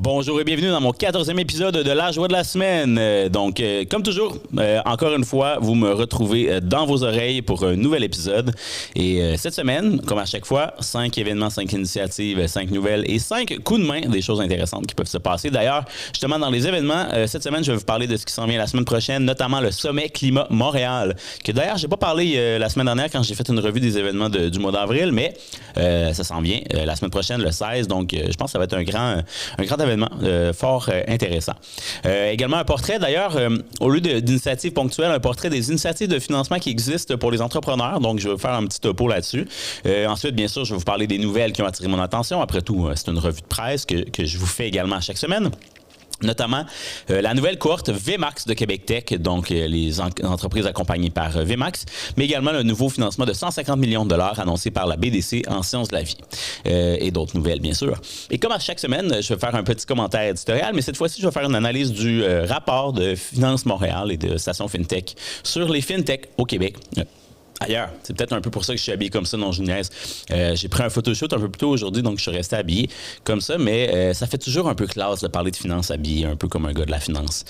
Bonjour et bienvenue dans mon 14e épisode de La Joie de la semaine. Comme toujours, encore une fois, vous me retrouvez dans vos oreilles pour un nouvel épisode. Et cette semaine, comme à chaque fois, 5 événements, 5 initiatives, 5 nouvelles et 5 coups de main, des choses intéressantes qui peuvent se passer. D'ailleurs, justement, dans les événements, cette semaine, je vais vous parler de ce qui s'en vient la semaine prochaine, notamment le Sommet Climat Montréal, que d'ailleurs, j'ai pas parlé la semaine dernière quand j'ai fait une revue des événements du mois d'avril, mais ça s'en vient la semaine prochaine, le 16. Donc, je pense que ça va être un grand événement fort intéressant. Également un portrait, d'ailleurs, au lieu d'initiatives ponctuelles, un portrait des initiatives de financement qui existent pour les entrepreneurs. Donc, je vais faire un petit topo là-dessus. Ensuite, bien sûr, je vais vous parler des nouvelles qui ont attiré mon attention. Après tout, c'est une revue de presse que je vous fais également à chaque semaine. Notamment la nouvelle cohorte VMAX de Québec Tech, donc les entreprises accompagnées par VMAX, mais également le nouveau financement de 150 millions de dollars annoncé par la BDC en sciences de la vie et d'autres nouvelles, bien sûr. Et comme à chaque semaine, je vais faire un petit commentaire éditorial, mais cette fois-ci, je vais faire une analyse du rapport de Finance Montréal et de Station FinTech sur les FinTech au Québec. Ailleurs. C'est peut-être un peu pour ça que je suis habillé comme ça dans une niaise. J'ai pris un photoshoot un peu plus tôt aujourd'hui, donc je suis resté habillé comme ça, mais ça fait toujours un peu classe de parler de finance habillé, un peu comme un gars de la finance.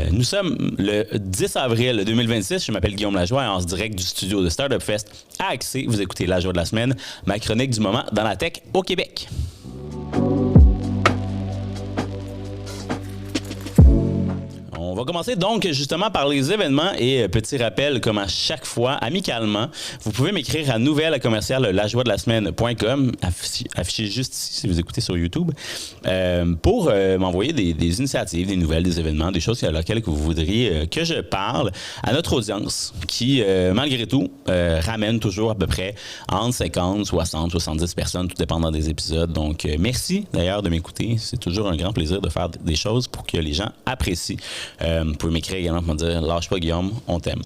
Nous sommes le 10 avril 2026, je m'appelle Guillaume Lajoie et en direct du studio de Startup Fest à Accès, vous écoutez La Joie de la semaine, ma chronique du moment dans la tech au Québec. On va commencer donc justement par les événements et petit rappel comme à chaque fois, amicalement, vous pouvez m'écrire à nouvelle@lajoiedelasemaine.com, affiché juste ici si vous écoutez sur YouTube, pour m'envoyer des initiatives, des nouvelles, des événements, des choses à laquelle vous voudriez que je parle à notre audience qui, malgré tout, ramène toujours à peu près entre 50, 60, 70 personnes, tout dépendant des épisodes. Donc, merci d'ailleurs de m'écouter. C'est toujours un grand plaisir de faire des choses pour que les gens apprécient. Vous pouvez m'écrire également pour me dire « Lâche pas Guillaume, on t'aime ».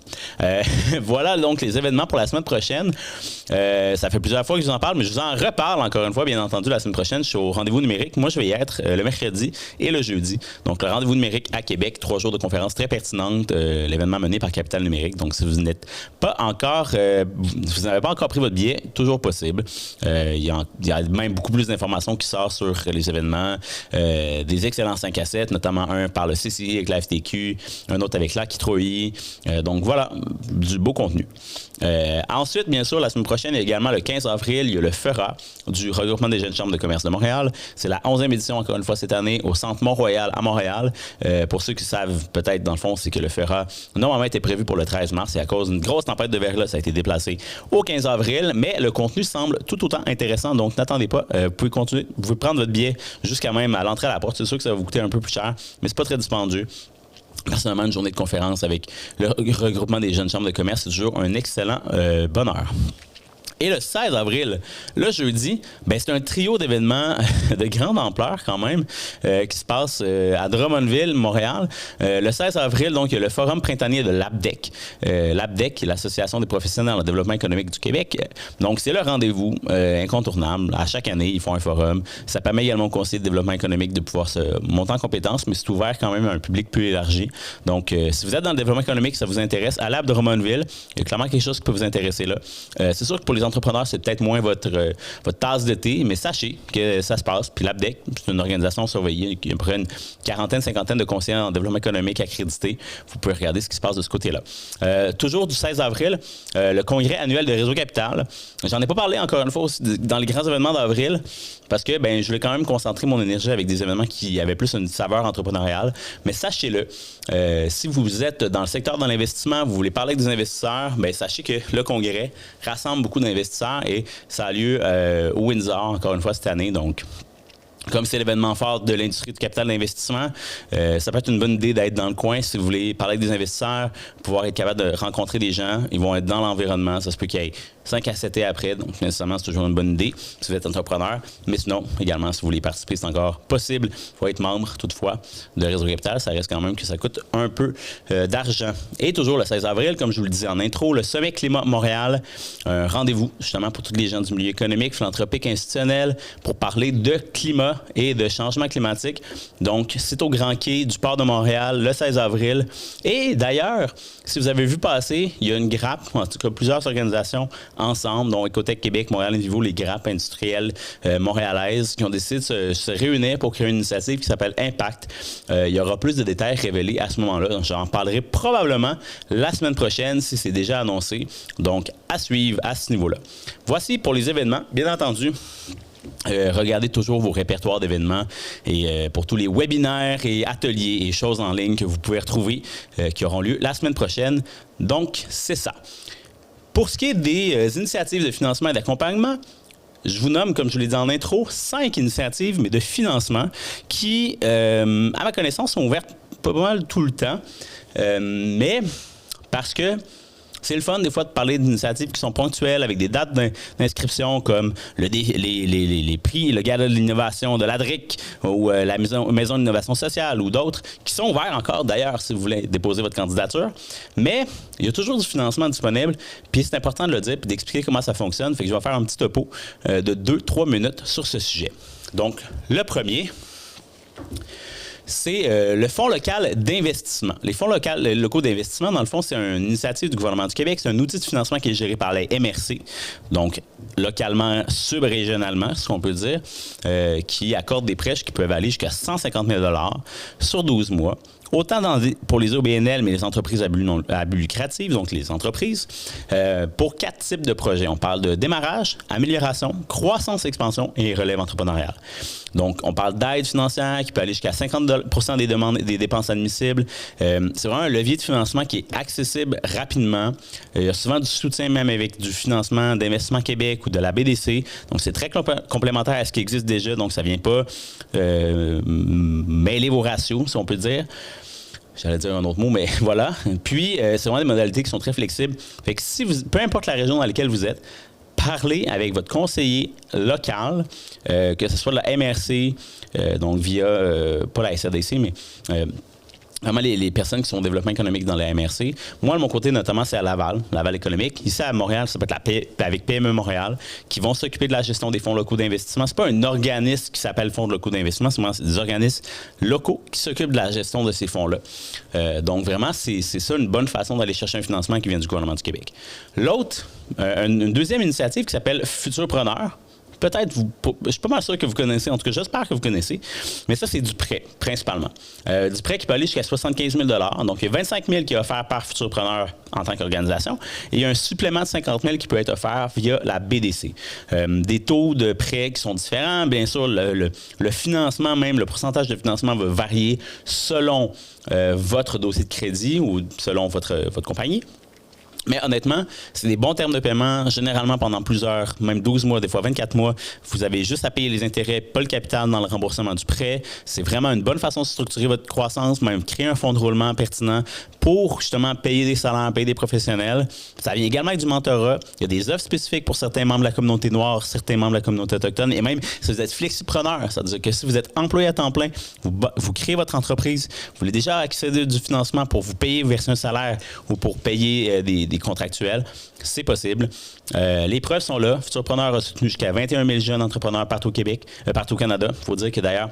Voilà donc les événements pour la semaine prochaine. Ça fait plusieurs fois que je vous en parle, mais je vous en reparle encore une fois, bien entendu, la semaine prochaine. Je suis au rendez-vous numérique. Moi, je vais y être le mercredi et le jeudi. Donc, le rendez-vous numérique à Québec, 3 jours de conférences très pertinentes. L'événement mené par Capital Numérique. Donc, si vous n'êtes pas encore, vous n'avez pas encore pris votre billet, toujours possible. Il y a même beaucoup plus d'informations qui sortent sur les événements. Des excellents 5 à 7, notamment un par le CCI avec la FTQ, un autre avec la Kitroï. Donc voilà, du beau contenu. Ensuite, bien sûr, la semaine prochaine, également le 15 avril, il y a le FERA du Regroupement des jeunes chambres de commerce de Montréal. C'est la 11e édition, encore une fois, cette année, au Centre Mont-Royal à Montréal. Pour ceux qui savent peut-être, dans le fond, c'est que le FERA, normalement, était prévu pour le 13 mars et à cause d'une grosse tempête de verglas, ça a été déplacé au 15 avril. Mais le contenu semble tout autant intéressant, donc n'attendez pas. Vous pouvez continuer, vous pouvez prendre votre billet jusqu'à même à l'entrée à la porte. C'est sûr que ça va vous coûter un peu plus cher, mais c'est pas très dispendieux. Personnellement, une journée de conférence avec le regroupement des jeunes chambres de commerce, c'est toujours un excellent bonheur. Et le 16 avril, le jeudi, c'est un trio d'événements de grande ampleur quand même qui se passe à Drummondville, Montréal. Le 16 avril, donc, il y a le forum printanier de l'APDEC. L'APDEC, qui est l'Association des professionnels en développement économique du Québec. Donc, c'est le rendez-vous incontournable. À chaque année, ils font un forum. Ça permet également aux conseillers de développement économique de pouvoir se monter en compétences, mais c'est ouvert quand même à un public plus élargi. Donc, si vous êtes dans le développement économique, ça vous intéresse, à l'AP de Drummondville, il y a clairement quelque chose qui peut vous intéresser là. C'est sûr que pour les entrepreneurs, c'est peut-être moins votre tasse de thé, mais sachez que ça se passe. Puis l'APDEC, c'est une organisation surveillée qui a à peu près une quarantaine, cinquantaine de conseillers en développement économique accrédités. Vous pouvez regarder ce qui se passe de ce côté-là. Toujours du 16 avril, le congrès annuel de Réseau Capital. J'en ai pas parlé encore une fois aussi dans les grands événements d'avril parce que je voulais quand même concentrer mon énergie avec des événements qui avaient plus une saveur entrepreneuriale. Mais sachez-le, si vous êtes dans le secteur de l'investissement, vous voulez parler avec des investisseurs, sachez que le congrès rassemble beaucoup d'investisseurs et ça a lieu au Windsor, encore une fois, cette année. Donc, comme c'est l'événement fort de l'industrie du capital d'investissement, ça peut être une bonne idée d'être dans le coin si vous voulez parler avec des investisseurs, pouvoir être capable de rencontrer des gens. Ils vont être dans l'environnement. Ça se peut qu'il y ait 5 à 7 après, donc nécessairement, c'est toujours une bonne idée si vous êtes entrepreneur. Mais sinon, également, si vous voulez participer, c'est encore possible. Il faut être membre, toutefois, de Réseau Capital. Ça reste quand même que ça coûte un peu d'argent. Et toujours le 16 avril, comme je vous le disais en intro, le Sommet Climat Montréal, un rendez-vous justement pour tous les gens du milieu économique, philanthropique, institutionnel, pour parler de climat et de changement climatique. Donc, c'est au Grand Quai du port de Montréal le 16 avril. Et d'ailleurs, si vous avez vu passer, il y a une grappe, en tout cas plusieurs organisations ensemble, dont Ecotech Québec, Montréal Envivo, les grappes industrielles montréalaises, qui ont décidé de se réunir pour créer une initiative qui s'appelle Impact. Il y aura plus de détails révélés à ce moment-là. J'en parlerai probablement la semaine prochaine si c'est déjà annoncé. Donc, à suivre à ce niveau-là. Voici pour les événements. Bien entendu, regardez toujours vos répertoires d'événements et pour tous les webinaires et ateliers et choses en ligne que vous pouvez retrouver qui auront lieu la semaine prochaine. Donc, c'est ça. Pour ce qui est des initiatives de financement et d'accompagnement, je vous nomme, comme je vous l'ai dit en intro, 5 initiatives, mais de financement qui, à ma connaissance, sont ouvertes pas mal tout le temps. Mais parce que c'est le fun, des fois, de parler d'initiatives qui sont ponctuelles avec des dates d'inscription comme les prix, le Gala de l'innovation de l'ADRIC ou la Maison d'innovation sociale ou d'autres qui sont ouverts encore, d'ailleurs, si vous voulez déposer votre candidature. Mais il y a toujours du financement disponible, puis c'est important de le dire et d'expliquer comment ça fonctionne. Fait que je vais faire un petit topo de 2-3 minutes sur ce sujet. Donc, le premier, c'est le Fonds local d'investissement. Les fonds locaux d'investissement, dans le fond, c'est une initiative du gouvernement du Québec. C'est un outil de financement qui est géré par les MRC, donc localement, subrégionalement, ce qu'on peut dire, qui accorde des prêts qui peuvent aller jusqu'à 150 000 $ sur 12 mois. Autant pour les OBNL, mais les entreprises à but lucratif, donc les entreprises, pour 4 types de projets. On parle de démarrage, amélioration, croissance, expansion et relève entrepreneuriale. Donc, on parle d'aide financière qui peut aller jusqu'à 50% des dépenses admissibles. C'est vraiment un levier de financement qui est accessible rapidement. Il y a souvent du soutien même avec du financement d'Investissement Québec ou de la BDC. Donc, c'est très complémentaire à ce qui existe déjà. Donc, ça ne vient pas mêler vos ratios, si on peut dire. J'allais dire un autre mot, mais voilà. Puis, c'est vraiment des modalités qui sont très flexibles. Fait que peu importe la région dans laquelle vous êtes, parlez avec votre conseiller local, que ce soit de la MRC, donc via, pas la SRDC, mais vraiment les personnes qui sont au développement économique dans la MRC. Moi, de mon côté, notamment, c'est à Laval économique. Ici, à Montréal, ça peut être avec PME Montréal, qui vont s'occuper de la gestion des fonds locaux d'investissement. C'est pas un organisme qui s'appelle Fonds locaux d'investissement, c'est des organismes locaux qui s'occupent de la gestion de ces fonds-là. Donc, vraiment, c'est ça une bonne façon d'aller chercher un financement qui vient du gouvernement du Québec. L'autre, une deuxième initiative qui s'appelle Futurpreneur. Peut-être, je suis pas mal sûr que vous connaissez, en tout cas, j'espère que vous connaissez, mais ça, c'est du prêt, principalement. Du prêt qui peut aller jusqu'à 75 000 $. Donc, il y a 25 000 qui est offert par Futurpreneur en tant qu'organisation et il y a un supplément de 50 000 qui peut être offert via la BDC. Des taux de prêt qui sont différents. Bien sûr, le financement même, le pourcentage de financement va varier selon votre dossier de crédit ou selon votre compagnie. Mais honnêtement, c'est des bons termes de paiement, généralement pendant plusieurs, même 12 mois, des fois 24 mois. Vous avez juste à payer les intérêts, pas le capital dans le remboursement du prêt. C'est vraiment une bonne façon de structurer votre croissance, même créer un fonds de roulement pertinent pour justement payer des salaires, payer des professionnels. Ça vient également avec du mentorat. Il y a des offres spécifiques pour certains membres de la communauté noire, certains membres de la communauté autochtone. Et même si vous êtes flexipreneur, c'est-à-dire que si vous êtes employé à temps plein, vous créez votre entreprise, vous voulez déjà accéder du financement pour vous payer, verser un salaire ou pour payer des contractuels, c'est possible. Les preuves sont là. Futurpreneur a soutenu jusqu'à 21 000 jeunes entrepreneurs partout au Québec, partout au Canada. Il faut dire que d'ailleurs,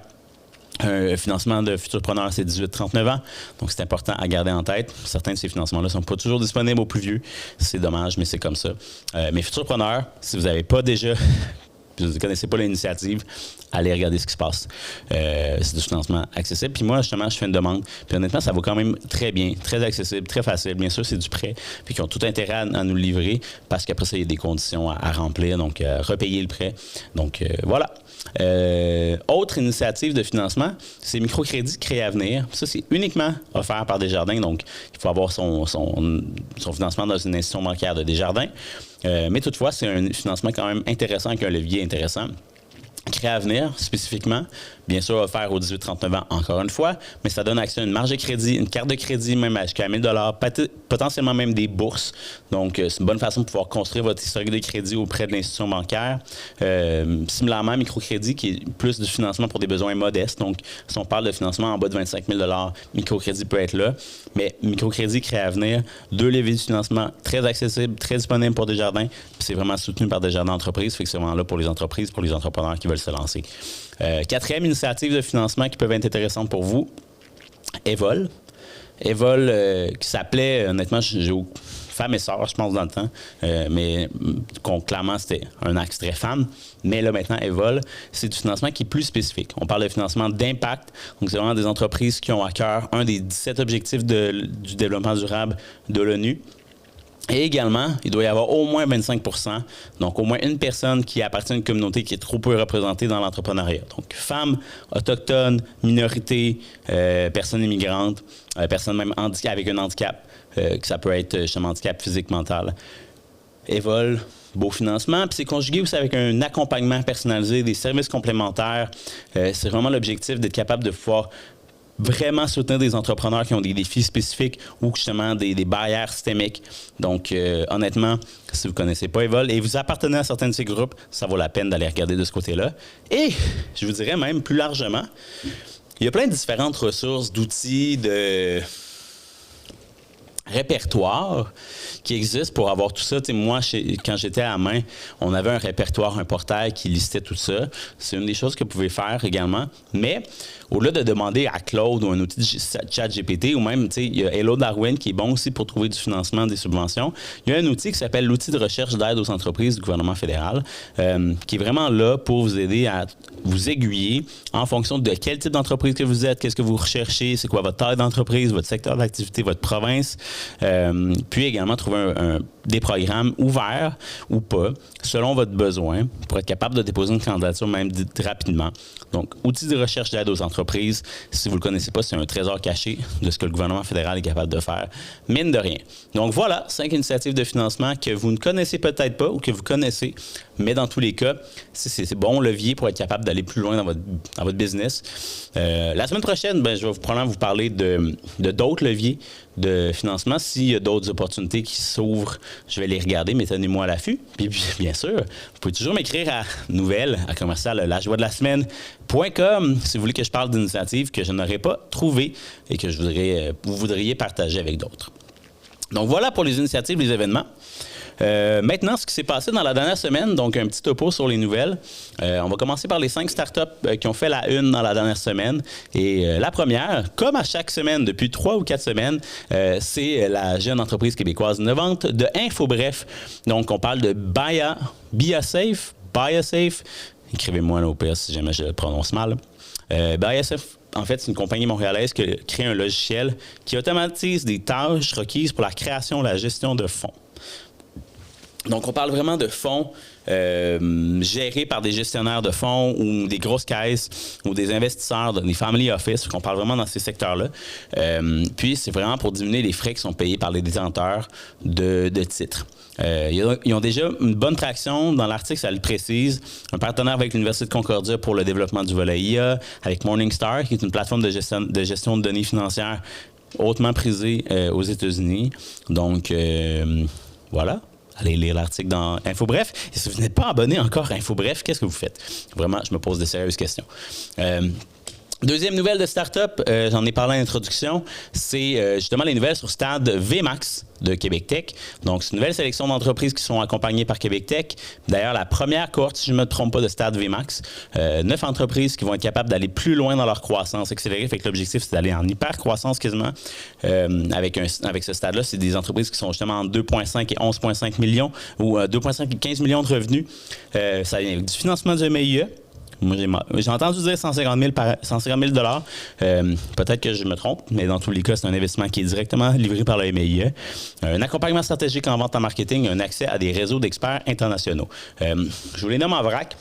un financement de Futurpreneur, c'est 18-39 ans. Donc, c'est important à garder en tête. Certains de ces financements-là ne sont pas toujours disponibles aux plus vieux. C'est dommage, mais c'est comme ça. Mais Futurpreneur, si vous n'avez pas déjà, vous ne connaissez pas l'initiative, allez regarder ce qui se passe. C'est du financement accessible. Puis moi, justement, je fais une demande. Puis honnêtement, ça vaut quand même très bien, très accessible, très facile. Bien sûr, c'est du prêt. Puis qu'ils ont tout intérêt à nous le livrer parce qu'après ça, il y a des conditions à remplir. Donc, repayer le prêt. Donc, voilà. Autre initiative de financement, c'est Microcrédit Créavenir. Ça, c'est uniquement offert par Desjardins. Donc, il faut avoir son financement dans une institution bancaire de Desjardins. Mais toutefois, c'est un financement quand même intéressant avec un levier intéressant. Créavenir, spécifiquement, bien sûr offert aux 18-39 ans, encore une fois, mais ça donne accès à une marge de crédit, une carte de crédit, même jusqu'à 1 000 $, potentiellement même des bourses. Donc, c'est une bonne façon de pouvoir construire votre historique de crédit auprès de l'institution bancaire. Similairement, microcrédit, qui est plus du financement pour des besoins modestes. Donc, si on parle de financement en bas de 25 000 $, microcrédit peut être là. Mais microcrédit Créavenir, 2 leviers de financement très accessibles, très disponibles pour Desjardins. Puis c'est vraiment soutenu par Desjardins Entreprises, fait que c'est vraiment là pour les entreprises, pour les entrepreneurs qui veulent se lancer. Quatrième initiative de financement qui peuvent être intéressantes pour vous, Evol. Evol, qui s'appelait, honnêtement, Femmes et Sœurs, je pense, dans le temps. Mais clairement, c'était un axe très femme. Mais là, maintenant, Evol, c'est du financement qui est plus spécifique. On parle de financement d'impact. Donc, c'est vraiment des entreprises qui ont à cœur un des 17 objectifs du développement durable de l'ONU. Et également, il doit y avoir au moins 25 %, donc au moins une personne qui appartient à une communauté qui est trop peu représentée dans l'entrepreneuriat. Donc, femmes, autochtones, minorités, personnes immigrantes, personnes même avec un handicap, que ça peut être justement handicap physique, mental. Evol, beau financement. Puis c'est conjugué aussi avec un accompagnement personnalisé, des services complémentaires. C'est vraiment l'objectif d'être capable de pouvoir vraiment soutenir des entrepreneurs qui ont des défis spécifiques ou justement des barrières systémiques. Donc, honnêtement, si vous ne connaissez pas Evol et vous appartenez à certains de ces groupes, ça vaut la peine d'aller regarder de ce côté-là. Et je vous dirais même plus largement, il y a plein de différentes ressources, d'outils, de répertoire qui existe pour avoir tout ça. T'sais, moi, quand j'étais à Main, on avait un répertoire, un portail qui listait tout ça. C'est une des choses que vous pouvez faire également. Mais au-delà de demander à Claude ou un outil de ChatGPT, ou même, il y a Hello Darwin qui est bon aussi pour trouver du financement, des subventions. Il y a un outil qui s'appelle l'outil de recherche d'aide aux entreprises du gouvernement fédéral, qui est vraiment là pour vous aider à vous aiguiller en fonction de quel type d'entreprise que vous êtes, qu'est-ce que vous recherchez, c'est quoi votre taille d'entreprise, votre secteur d'activité, votre province. Puis également trouver des programmes ouverts ou pas, selon votre besoin, pour être capable de déposer une candidature même rapidement. Donc, outils de recherche d'aide aux entreprises, si vous ne le connaissez pas, c'est un trésor caché de ce que le gouvernement fédéral est capable de faire, mine de rien. Donc voilà, 5 initiatives de financement que vous ne connaissez peut-être pas ou que vous connaissez, mais dans tous les cas, c'est bon levier pour être capable d'aller plus loin dans votre business. La semaine prochaine, je vais probablement vous parler de d'autres leviers de financement. S'il y a d'autres opportunités qui s'ouvrent, je vais les regarder, mais tenez-moi à l'affût. Puis bien sûr, vous pouvez toujours m'écrire à lajoiedelaSemaine.com si vous voulez que je parle d'initiatives que je n'aurais pas trouvées et que vous voudriez partager avec d'autres. Donc voilà pour les initiatives, les événements. Maintenant, ce qui s'est passé dans la dernière semaine, donc un petit topo sur les nouvelles. On va commencer par les 5 startups qui ont fait la une dans la dernière semaine. Et la première, comme à chaque semaine, depuis 3 ou 4 semaines, c'est la jeune entreprise québécoise innovante de InfoBref. Donc, on parle de BiaSafe. Écrivez-moi au pire si jamais je le prononce mal. BiaSafe, en fait, c'est une compagnie montréalaise qui a créé un logiciel qui automatise des tâches requises pour la création et la gestion de fonds. Donc, on parle vraiment de fonds gérés par des gestionnaires de fonds ou des grosses caisses ou des investisseurs, des family office. On parle vraiment dans ces secteurs-là. Puis, c'est vraiment pour diminuer les frais qui sont payés par les détenteurs de titres. Ils ont déjà une bonne traction. Dans l'article, ça le précise. Un partenaire avec l'Université de Concordia pour le développement du volet IA, avec Morningstar, qui est une plateforme de gestion de données financières hautement prisée aux États-Unis. Donc, voilà. Allez lire l'article dans InfoBref. Et si vous n'êtes pas abonné encore à InfoBref, qu'est-ce que vous faites? Vraiment, je me pose de sérieuses questions. Deuxième nouvelle de start-up, j'en ai parlé en introduction, c'est justement les nouvelles sur Stade VMAX de Québec Tech. Donc, c'est une nouvelle sélection d'entreprises qui sont accompagnées par Québec Tech. D'ailleurs, la première cohorte, si je ne me trompe pas, de Stade VMAX, 9 entreprises qui vont être capables d'aller plus loin dans leur croissance accélérée. Fait que l'objectif, c'est d'aller en hyper-croissance quasiment. Avec ce stade-là, c'est des entreprises qui sont justement entre 2,5 et 11,5 millions ou 2,5 et 15 millions de revenus. Ça vient avec du financement du MIE. Moi, j'ai entendu dire 150 000 $. Peut-être que je me trompe, mais dans tous les cas, c'est un investissement qui est directement livré par le MIE. Un accompagnement stratégique en vente en marketing, un accès à des réseaux d'experts internationaux. Je vous les nomme en vrac.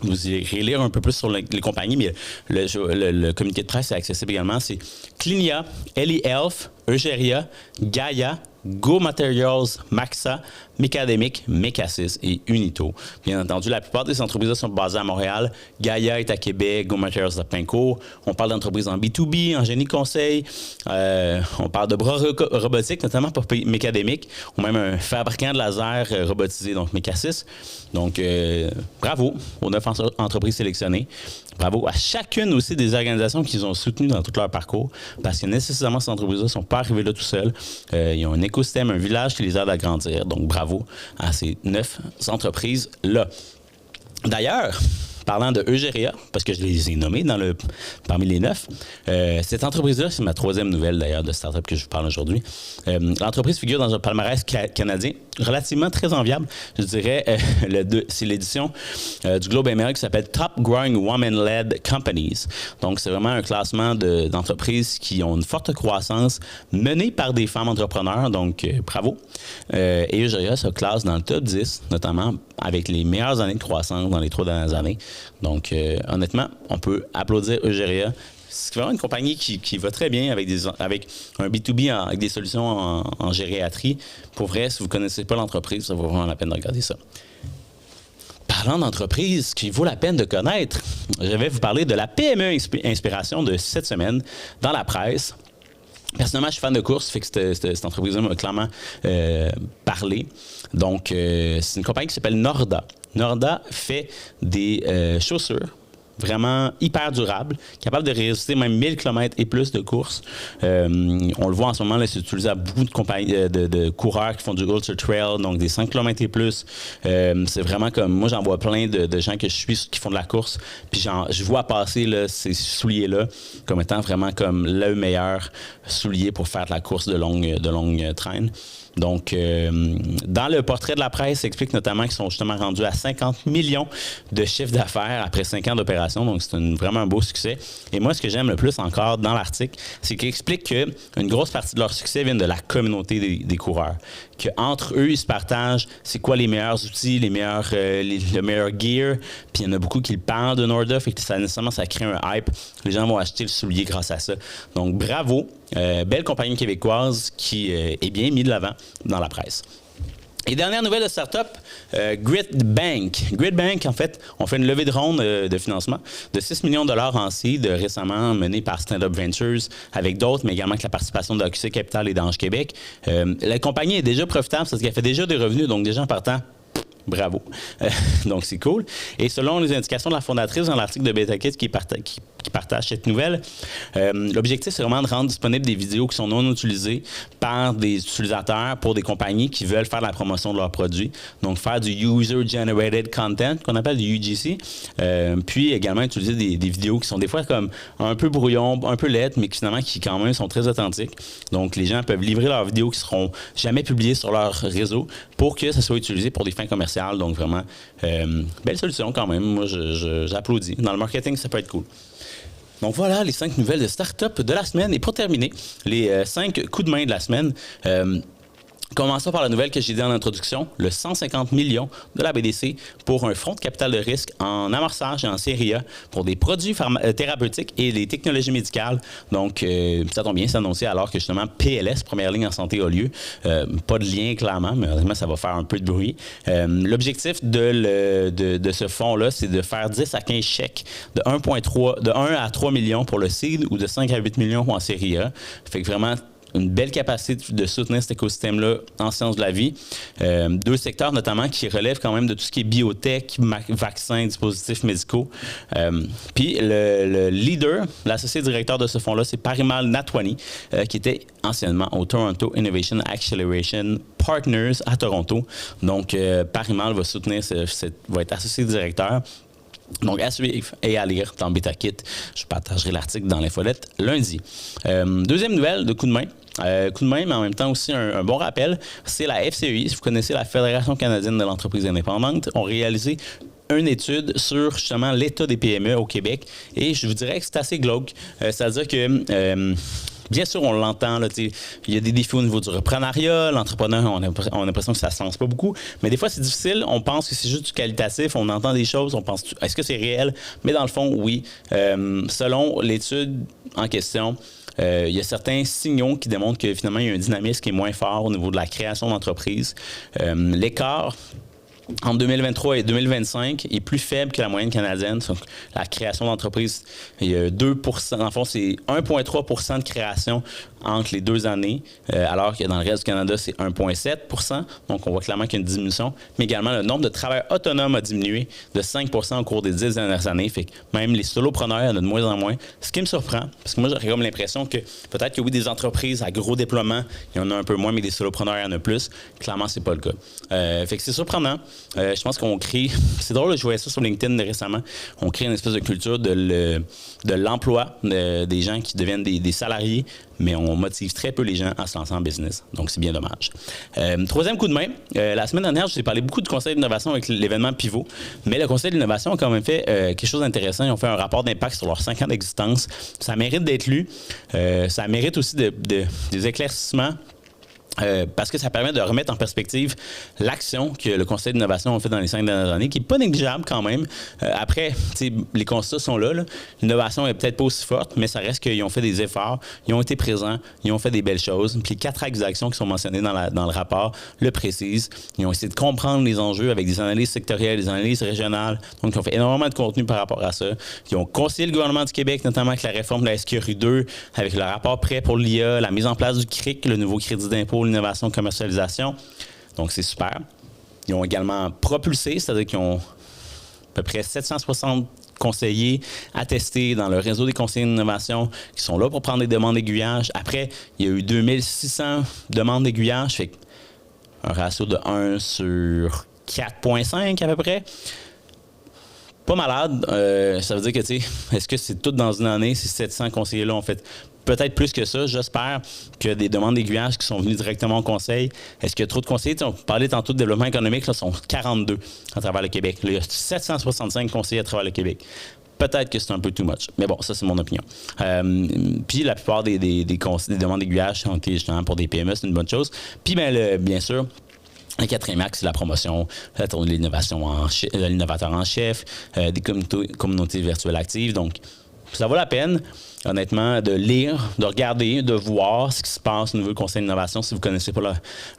Vous irez lire un peu plus sur les compagnies, mais le communiqué de presse est accessible également. C'est Clinia, Eli Health, Egeria, Gaia, Go Materials, Maxa, Mecademic, Mecasys et Unito. Bien entendu, la plupart des entreprises sont basées à Montréal. Gaia est à Québec, Go Materials à Pincourt. On parle d'entreprises en B2B, en génie conseil. On parle de bras robotiques, notamment pour Mecademic, ou même un fabricant de laser robotisé, donc Mecasys. Donc, bravo aux 9 entreprises sélectionnées. Bravo à chacune aussi des organisations qu'ils ont soutenues dans tout leur parcours, parce que nécessairement, ces entreprises-là ne sont pas arrivées là tout seules. Ils ont un écosystème, un village qui les aide à grandir. Donc, bravo à ces 9 entreprises-là. D'ailleurs, Parlant de Egeria, parce que je les ai nommés parmi les 9, cette entreprise-là, c'est ma 3e nouvelle d'ailleurs de start-up que je vous parle aujourd'hui. L'entreprise figure dans un palmarès canadien relativement très enviable. Je dirais, c'est l'édition du Globe and Mail qui s'appelle Top Growing Women-Led Companies. Donc, c'est vraiment un classement d'entreprises qui ont une forte croissance menées par des femmes entrepreneurs. Donc, bravo. Et Egeria se classe dans le top 10, notamment avec les meilleures années de croissance dans les 3 dernières années. Donc, honnêtement, on peut applaudir Egeria. C'est vraiment une compagnie qui va très bien avec un B2B, avec des solutions en gériatrie. Pour vrai, si vous ne connaissez pas l'entreprise, ça vaut vraiment la peine de regarder ça. Parlant d'entreprise qui vaut la peine de connaître, je vais vous parler de la PME Inspiration de cette semaine dans la presse. Personnellement, je suis fan de course, fait que cette entreprise-là m'a clairement parlé. Donc, c'est une compagnie qui s'appelle Norda. Norda fait des chaussures vraiment hyper durable, capable de résister même 1000 km et plus de courses. On le voit en ce moment, là, c'est utilisé à beaucoup de coureurs qui font du ultra trail, donc des 5 km et plus. C'est vraiment comme, moi j'en vois plein de gens que je suis qui font de la course, puis je vois passer là, ces souliers-là comme étant vraiment comme le meilleur soulier pour faire de la course de longue traîne. Donc, dans le portrait de la presse, ça explique notamment qu'ils sont justement rendus à 50 millions de chiffre d'affaires après 5 ans d'opération. Donc, c'est vraiment un beau succès. Et moi, ce que j'aime le plus encore dans l'article, c'est qu'il explique qu'une grosse partie de leur succès vient de la communauté des coureurs. Qu'entre eux, ils se partagent c'est quoi les meilleurs outils, le meilleur gear. Puis, il y en a beaucoup qui le parlent de Norda. Fait que nécessairement, ça crée un hype. Les gens vont acheter le soulier grâce à ça. Donc, bravo. Belle compagnie québécoise qui est bien mise de l'avant dans la presse. Et dernière nouvelle de start-up, Gridbank. Gridbank, en fait, on fait une levée de ronde de financement de 6 millions de dollars en seed récemment menée par Stand Up Ventures avec d'autres, mais également avec la participation de QC Capital et d'Ange Québec. La compagnie est déjà profitable parce qu'elle fait déjà des revenus, donc déjà en partant, bravo. Donc, c'est cool. Et selon les indications de la fondatrice dans l'article de BetaKit qui partage cette nouvelle, l'objectif, c'est vraiment de rendre disponibles des vidéos qui sont non utilisées par des utilisateurs pour des compagnies qui veulent faire la promotion de leurs produits. Donc, faire du User-Generated Content, qu'on appelle du UGC. Puis, également, utiliser des vidéos qui sont des fois comme un peu brouillon, un peu laides, mais qui finalement, qui quand même sont très authentiques. Donc, les gens peuvent livrer leurs vidéos qui seront jamais publiées sur leur réseau pour que ça soit utilisé pour des fins commerciales. Donc, vraiment, belle solution quand même. Moi, j'applaudis. Dans le marketing, ça peut être cool. Donc voilà les 5 nouvelles de start-up de la semaine. Et pour terminer, les 5 coups de main de la semaine. Commençons par la nouvelle que j'ai dit en introduction, le 150 millions de la BDC pour un fonds de capital de risque en amorçage et en série A pour des produits thérapeutiques et des technologies médicales. Donc, ça tombe bien, c'est annoncé alors que justement PLS, première ligne en santé, a lieu. Pas de lien clairement, mais honnêtement, ça va faire un peu de bruit. L'objectif de ce fonds-là, c'est de faire 10 à 15 chèques de 1 à 3 millions pour le seed ou de 5 à 8 millions en série A. Fait que vraiment, une belle capacité de soutenir cet écosystème-là en sciences de la vie. 2 secteurs notamment qui relèvent quand même de tout ce qui est biotech, vaccins, dispositifs médicaux. Puis le leader, l'associé directeur de ce fonds-là, c'est Parimal Natwani, qui était anciennement au Toronto Innovation Acceleration Partners à Toronto. Donc, Parimal va soutenir, va être associé directeur. Donc, à suivre et à lire dans BetaKit. Je partagerai l'article dans l'infolette lundi. Deuxième nouvelle de coup de main. Coup de main, mais en même temps aussi un bon rappel, c'est la FCEI. Si vous connaissez la Fédération canadienne de l'entreprise indépendante, ont réalisé une étude sur justement l'état des PME au Québec. Et je vous dirais que c'est assez glauque. C'est-à-dire que... bien sûr, on l'entend, là, il y a des défis au niveau du reprenariat, l'entrepreneur, on a l'impression que ça ne se lance pas beaucoup, mais des fois, c'est difficile, on pense que c'est juste du qualitatif, on entend des choses, on pense, est-ce que c'est réel? Mais dans le fond, oui. Selon l'étude en question, il y a certains signaux qui démontrent que finalement, il y a un dynamisme qui est moins fort au niveau de la création d'entreprise. L'écart entre 2023 et 2025 est plus faible que la moyenne canadienne. Donc, la création d'entreprises, il y a 2 %. En fond, c'est 1,3 % de création entre les 2 années, alors que dans le reste du Canada, c'est 1,7 %. Donc, on voit clairement qu'il y a une diminution. Mais également, le nombre de travailleurs autonomes a diminué de 5 % au cours des 10 dernières années. Fait que même les solopreneurs, il y en a de moins en moins. Ce qui me surprend, parce que moi, j'aurais comme l'impression que peut-être que oui, des entreprises à gros déploiement, il y en a un peu moins, mais des solopreneurs, il y en a plus. Clairement, c'est pas le cas. Fait que c'est surprenant. Je pense qu'on crée... C'est drôle, je voyais ça sur LinkedIn récemment. On crée une espèce de culture de l'emploi des gens qui deviennent des salariés, mais on motive très peu les gens à se lancer en business. Donc, c'est bien dommage. Troisième coup de main. La semaine dernière, je vous ai parlé beaucoup du conseil d'innovation avec l'événement Pivot, mais le conseil d'innovation a quand même fait quelque chose d'intéressant. Ils ont fait un rapport d'impact sur leurs 5 ans d'existence. Ça mérite d'être lu. Ça mérite aussi des éclaircissements. Parce que ça permet de remettre en perspective l'action que le conseil d'innovation a fait dans les 5 dernières années, qui n'est pas négligeable quand même. Après, les constats sont là. L'innovation est peut-être pas aussi forte, mais ça reste qu'ils ont fait des efforts, ils ont été présents, ils ont fait des belles choses. Puis les 4 axes d'action qui sont mentionnés dans le rapport le précisent. Ils ont essayé de comprendre les enjeux avec des analyses sectorielles, des analyses régionales. Donc, ils ont fait énormément de contenu par rapport à ça. Ils ont conseillé le gouvernement du Québec, notamment avec la réforme de la SQRI 2, avec le rapport prêt pour l'IA, la mise en place du CRIC, le nouveau crédit d'impôt, l'innovation, commercialisation. Donc, c'est super. Ils ont également propulsé, c'est-à-dire qu'ils ont à peu près 760 conseillers attestés dans le réseau des conseillers d'innovation qui sont là pour prendre des demandes d'aiguillage. Après, il y a eu 2600 demandes d'aiguillage, fait un ratio de 1 sur 4,5 à peu près. Pas malade. Ça veut dire que, tu sais, est-ce que c'est tout dans une année, ces 700 conseillers-là ont fait peut-être plus que ça? J'espère que des demandes d'aiguillage qui sont venues directement au conseil. Est-ce qu'il y a trop de conseillers? On parlait tantôt de développement économique, là, sont 42 à travers le Québec. Là, il y a 765 conseillers à travers le Québec. Peut-être que c'est un peu too much. Mais bon, ça, c'est mon opinion. Puis la plupart des demandes d'aiguillage sont justement pour des PME, c'est une bonne chose. Puis, bien sûr, le 4e axe, c'est la promotion, la tournée de l'innovation l'innovateur en chef, des communautés virtuelles actives. Donc, ça vaut la peine, honnêtement, de lire, de regarder, de voir ce qui se passe au niveau du conseil d'innovation si vous ne connaissez pas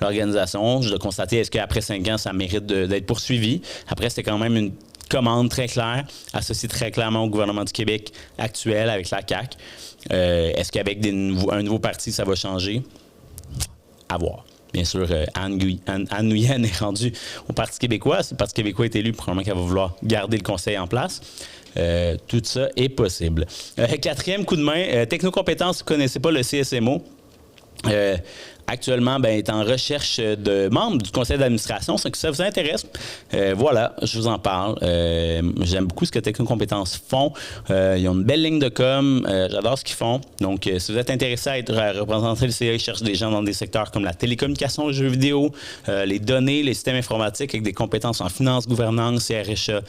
l'organisation. Je dois constater, est-ce qu'après 5 ans, ça mérite d'être poursuivi? Après, c'est quand même une commande très claire, associée très clairement au gouvernement du Québec actuel avec la CAQ. Est-ce qu'avec un nouveau parti, ça va changer? À voir. Bien sûr, Anne Nguyen est rendue au Parti québécois. Si le Parti québécois est élu, probablement qu'elle va vouloir garder le conseil en place. Tout ça est possible. 4e coup de main, Technocompétences, vous ne connaissez pas le CSMO. Actuellement, est en recherche de membres du conseil d'administration. Si ça vous intéresse, voilà, je vous en parle. J'aime beaucoup ce que Technocompétences font. Ils ont une belle ligne de com. J'adore ce qu'ils font. Donc, si vous êtes intéressé à représenter le CA, ils cherchent des gens dans des secteurs comme la télécommunication, les jeux vidéo, les données, les systèmes informatiques avec des compétences en finance, gouvernance, CRHA,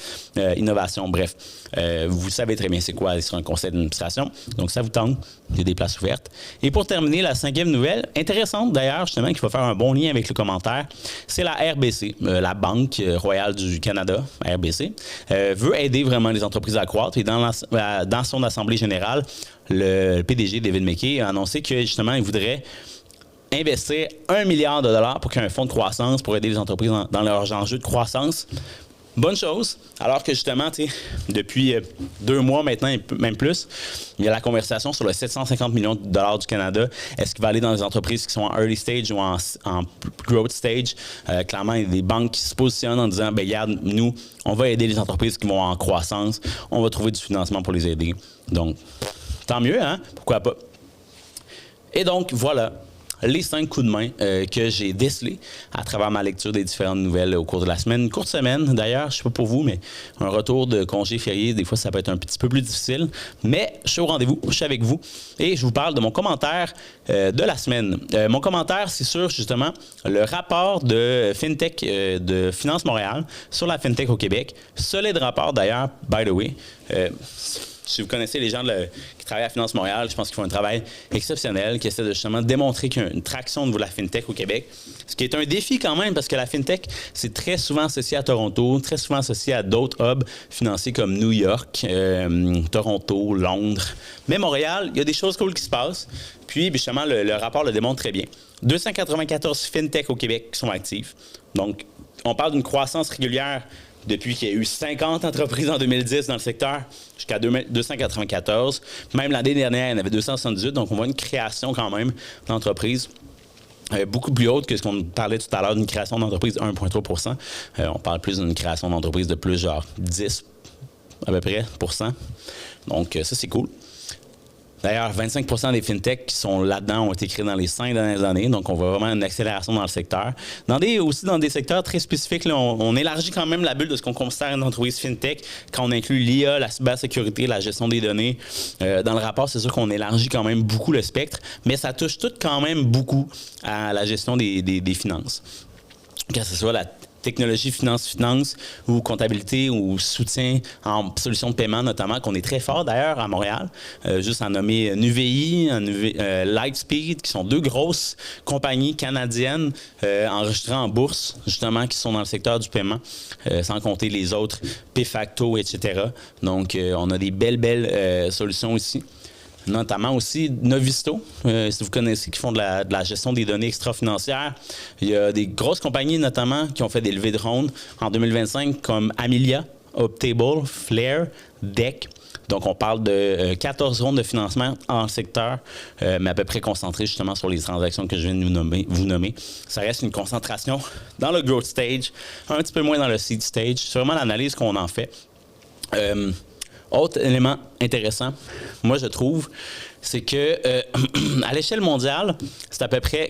innovation, bref. Vous savez très bien c'est quoi aller sur un conseil d'administration. Donc, ça vous tente. Il y a des places ouvertes. Et pour terminer, la 5e nouvelle, intéressante d'ailleurs, justement, qui va faire un bon lien avec le commentaire, c'est la RBC, la Banque royale du Canada, RBC, veut aider vraiment les entreprises à croître. Et dans son assemblée générale, le PDG, David McKay, a annoncé que justement, il voudrait investir 1 milliard de dollars pour qu'il y ait un fonds de croissance pour aider les entreprises dans leurs enjeux de croissance. Bonne chose, alors que justement, depuis 2 mois maintenant, et même plus, il y a la conversation sur le 750 millions de dollars du Canada. Est-ce qu'il va aller dans les entreprises qui sont en early stage ou en growth stage? Clairement, il y a des banques qui se positionnent en disant, regarde, nous, on va aider les entreprises qui vont en croissance. On va trouver du financement pour les aider. Donc, tant mieux, hein? Pourquoi pas? Et donc, voilà les 5 coups de main que j'ai décelés à travers ma lecture des différentes nouvelles au cours de la semaine. Une courte semaine, d'ailleurs, je ne sais pas pour vous, mais un retour de congé férié, des fois, ça peut être un petit peu plus difficile. Mais je suis au rendez-vous, je suis avec vous et je vous parle de mon commentaire de la semaine. Mon commentaire, c'est sur, justement, le rapport de FinTech de Finance Montréal sur la FinTech au Québec. Solide rapport, d'ailleurs, by the way. Si vous connaissez les gens qui travaillent à Finance Montréal, je pense qu'ils font un travail exceptionnel, qui essaie de justement démontrer qu'il y a une traction au niveau de la FinTech au Québec. Ce qui est un défi quand même, parce que la FinTech, c'est très souvent associé à Toronto, très souvent associé à d'autres hubs financiers comme New York, Toronto, Londres. Mais Montréal, il y a des choses cool qui se passent. Puis, justement, le rapport le démontre très bien. 294 FinTech au Québec qui sont actives. Donc, on parle d'une croissance régulière depuis qu'il y a eu 50 entreprises en 2010 dans le secteur, jusqu'à 294. Même l'année dernière, il y en avait 278. Donc, on voit une création quand même d'entreprises beaucoup plus haute que ce qu'on parlait tout à l'heure d'une création d'entreprise de 1,3 %. On parle plus d'une création d'entreprise de plus, genre 10 à peu près %. Donc, ça, c'est cool. D'ailleurs, 25% des fintechs qui sont là-dedans ont été créés dans les 5 dernières années. Donc, on voit vraiment une accélération dans le secteur. Aussi dans des secteurs très spécifiques, là, on élargit quand même la bulle de ce qu'on considère une entreprise fintech quand on inclut l'IA, la cybersécurité, la gestion des données. Dans le rapport, c'est sûr qu'on élargit quand même beaucoup le spectre, mais ça touche tout quand même beaucoup à la gestion des finances. Que ce soit la technologie finance ou comptabilité ou soutien en solutions de paiement notamment, qu'on est très fort d'ailleurs à Montréal. Juste à nommer Nuvei, Lightspeed, qui sont 2 grosses compagnies canadiennes enregistrées en bourse, justement, qui sont dans le secteur du paiement, sans compter les autres, Payfacto, etc. Donc, on a des belles solutions ici. Notamment aussi Novisto, si vous connaissez, qui font de la gestion des données extra-financières. Il y a des grosses compagnies notamment qui ont fait des levées de rondes en 2025 comme Amelia, Optable, Flair, DEC. Donc, on parle de 14 rondes de financement en secteur, mais à peu près concentrées justement sur les transactions que je viens de vous nommer. Ça reste une concentration dans le growth stage, un petit peu moins dans le seed stage. C'est vraiment l'analyse qu'on en fait. Autre élément intéressant, moi je trouve, c'est que à l'échelle mondiale, c'est à peu près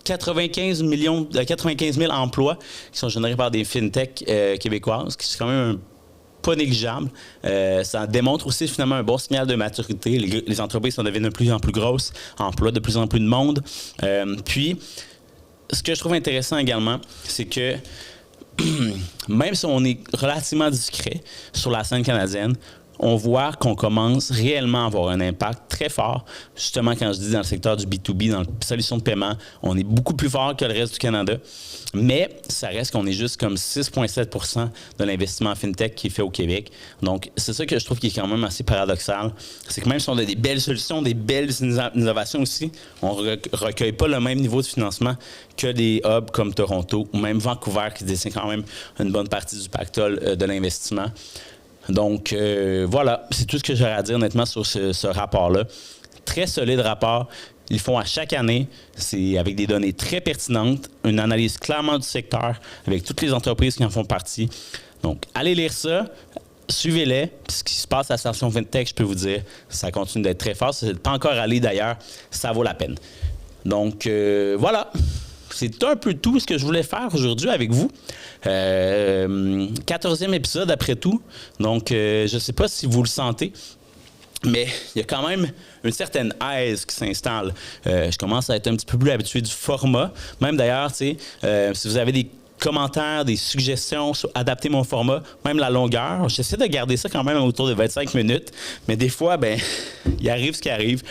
95 000 emplois qui sont générés par des fintechs québécoises, qui sont quand même pas négligeable. Ça démontre aussi finalement un bon signal de maturité. Les entreprises sont devenues de plus en plus grosses, emploient de plus en plus de monde. Puis, ce que je trouve intéressant également, c'est que même si on est relativement discret sur la scène canadienne, on voit qu'on commence réellement à avoir un impact très fort. Justement, quand je dis dans le secteur du B2B, dans la solution de paiement, on est beaucoup plus fort que le reste du Canada. Mais ça reste qu'on est juste comme 6,7% de l'investissement en fintech qui est fait au Québec. Donc, c'est ça que je trouve qui est quand même assez paradoxal. C'est que même si on a des belles solutions, des belles innovations aussi, on ne recueille pas le même niveau de financement que des hubs comme Toronto ou même Vancouver qui détient quand même une bonne partie du pactole de l'investissement. Donc, voilà, c'est tout ce que j'aurais à dire honnêtement sur ce rapport-là. Très solide rapport. Ils font à chaque année, c'est avec des données très pertinentes, une analyse clairement du secteur, avec toutes les entreprises qui en font partie. Donc, allez lire ça, suivez-les. Puis ce qui se passe à la station FinTech, je peux vous dire, ça continue d'être très fort. Si vous n'êtes pas encore allé d'ailleurs, ça vaut la peine. Donc, voilà. C'est un peu tout ce que je voulais faire aujourd'hui avec vous. 14e épisode après tout. Donc, je ne sais pas si vous le sentez, mais il y a quand même une certaine aise qui s'installe. Je commence à être un petit peu plus habitué du format. Même d'ailleurs, tu sais, si vous avez des commentaires, des suggestions sur adapter mon format, même la longueur. J'essaie de garder ça quand même autour de 25 minutes, mais des fois, ben, il arrive ce qui arrive.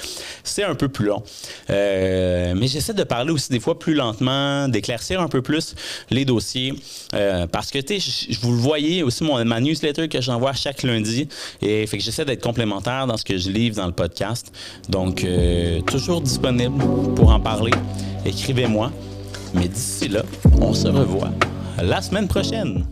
C'est un peu plus long. Mais j'essaie de parler aussi des fois plus lentement, d'éclaircir un peu plus les dossiers, parce que, tu sais, vous le voyez aussi, ma newsletter que j'envoie chaque lundi, et fait que j'essaie d'être complémentaire dans ce que je livre dans le podcast. Donc, toujours disponible pour en parler. Écrivez-moi. Mais d'ici là, on se revoit la semaine prochaine.